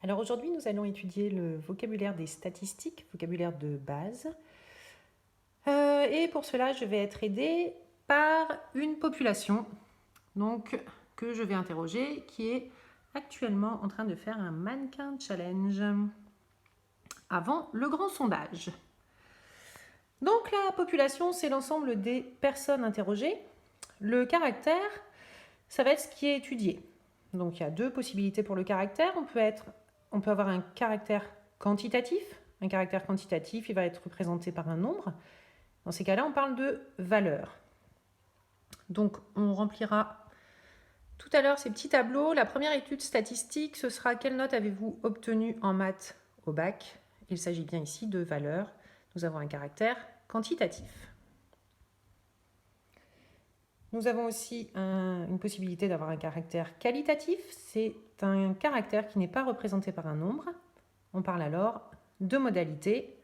Alors aujourd'hui, nous allons étudier le vocabulaire des statistiques, vocabulaire de base. Et pour cela, je vais être aidée par une population donc, que je vais interroger, qui est actuellement en train de faire un mannequin challenge avant le grand sondage. Donc la population, c'est l'ensemble des personnes interrogées. Le caractère, ça va être ce qui est étudié. Donc il y a deux possibilités pour le caractère. On peut avoir un caractère quantitatif. Un caractère quantitatif, il va être représenté par un nombre. Dans ces cas-là, on parle de valeur. Donc on remplira tout à l'heure ces petits tableaux. La première étude statistique, ce sera quelle note avez-vous obtenue en maths au bac? Il s'agit bien ici de valeur. Nous avons un caractère quantitatif. Nous avons aussi une possibilité d'avoir un caractère qualitatif. C'est un caractère qui n'est pas représenté par un nombre. On parle alors de modalité.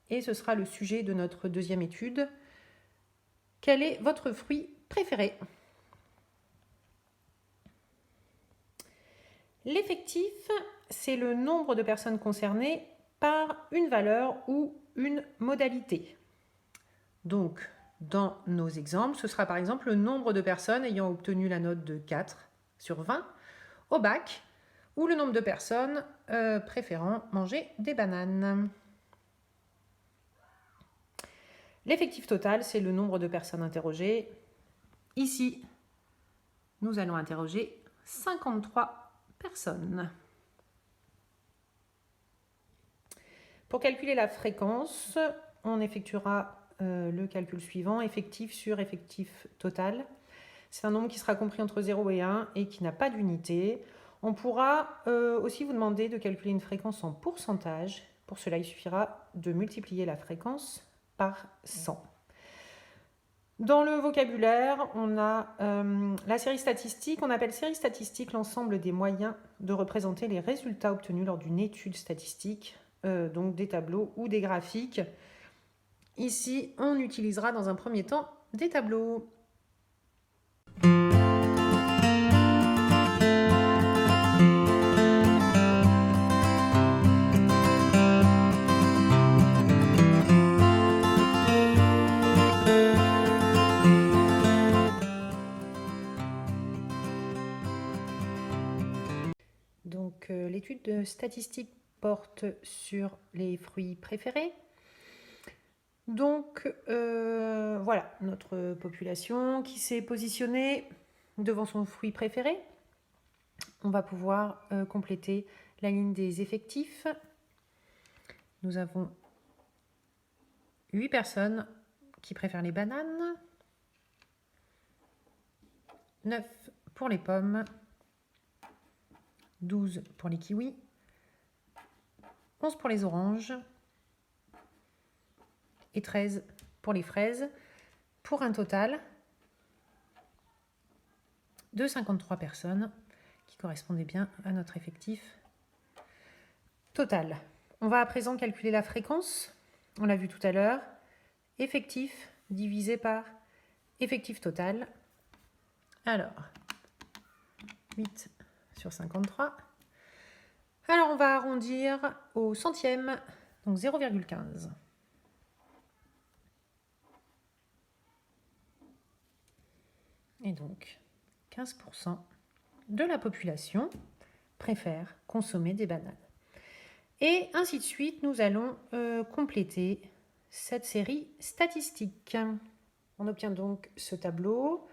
Et ce sera le sujet de notre deuxième étude. Quel est votre fruit préféré? L'effectif, c'est le nombre de personnes concernées par une valeur ou une modalité. Donc, dans nos exemples, ce sera par exemple le nombre de personnes ayant obtenu la note de 4 sur 20 au bac ou le nombre de personnes préférant manger des bananes. L'effectif total, c'est le nombre de personnes interrogées. Ici, nous allons interroger 53 personnes. Pour calculer la fréquence, on effectuera le calcul suivant, effectif sur effectif total. C'est un nombre qui sera compris entre 0 et 1 et qui n'a pas d'unité. On pourra aussi vous demander de calculer une fréquence en pourcentage. Pour cela, il suffira de multiplier la fréquence par 100. Dans le vocabulaire, on a la série statistique. On appelle série statistique l'ensemble des moyens de représenter les résultats obtenus lors d'une étude statistique, donc des tableaux ou des graphiques. Ici, on utilisera dans un premier temps des tableaux. Donc, l'étude de statistique porte sur les fruits préférés. Donc, voilà, notre population qui s'est positionnée devant son fruit préféré. On va pouvoir compléter la ligne des effectifs. Nous avons 8 personnes qui préfèrent les bananes, 9 pour les pommes, 12 pour les kiwis, 11 pour les oranges et 13 pour les fraises, pour un total de 53 personnes qui correspondaient bien à notre effectif total. On va à présent calculer la fréquence. On l'a vu tout à l'heure. Effectif divisé par effectif total. Alors, 8 sur 53. Alors, on va arrondir au centième, donc 0,15. Et donc, 15% de la population préfère consommer des bananes. Et ainsi de suite, nous allons compléter cette série statistique. On obtient donc ce tableau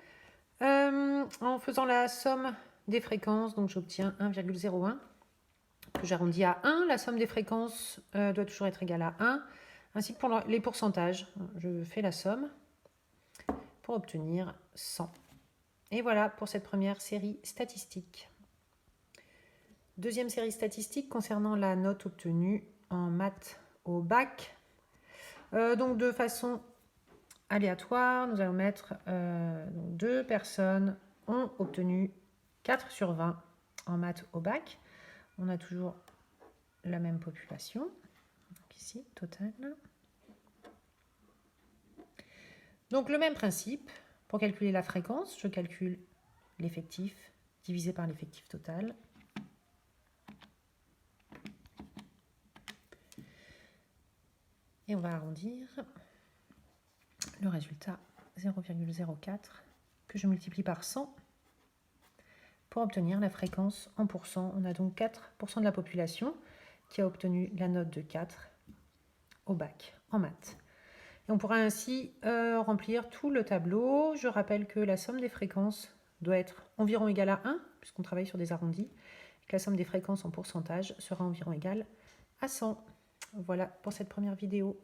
en faisant la somme des fréquences. Donc j'obtiens 1,01 que j'arrondis à 1. La somme des fréquences doit toujours être égale à 1. Ainsi que pour les pourcentages. Je fais la somme pour obtenir 100. Et voilà pour cette première série statistique. Deuxième série statistique concernant la note obtenue en maths au bac. Donc de façon aléatoire, nous allons mettre 2 personnes ont obtenu 4 sur 20 en maths au bac. On a toujours la même population. Donc ici, total. Donc le même principe. Pour calculer la fréquence, je calcule l'effectif divisé par l'effectif total. Et on va arrondir le résultat 0,04 que je multiplie par 100 pour obtenir la fréquence en pourcents. On a donc 4% de la population qui a obtenu la note de 4 au bac en maths. Et on pourra ainsi remplir tout le tableau. Je rappelle que la somme des fréquences doit être environ égale à 1, puisqu'on travaille sur des arrondis, et que la somme des fréquences en pourcentage sera environ égale à 100. Voilà pour cette première vidéo.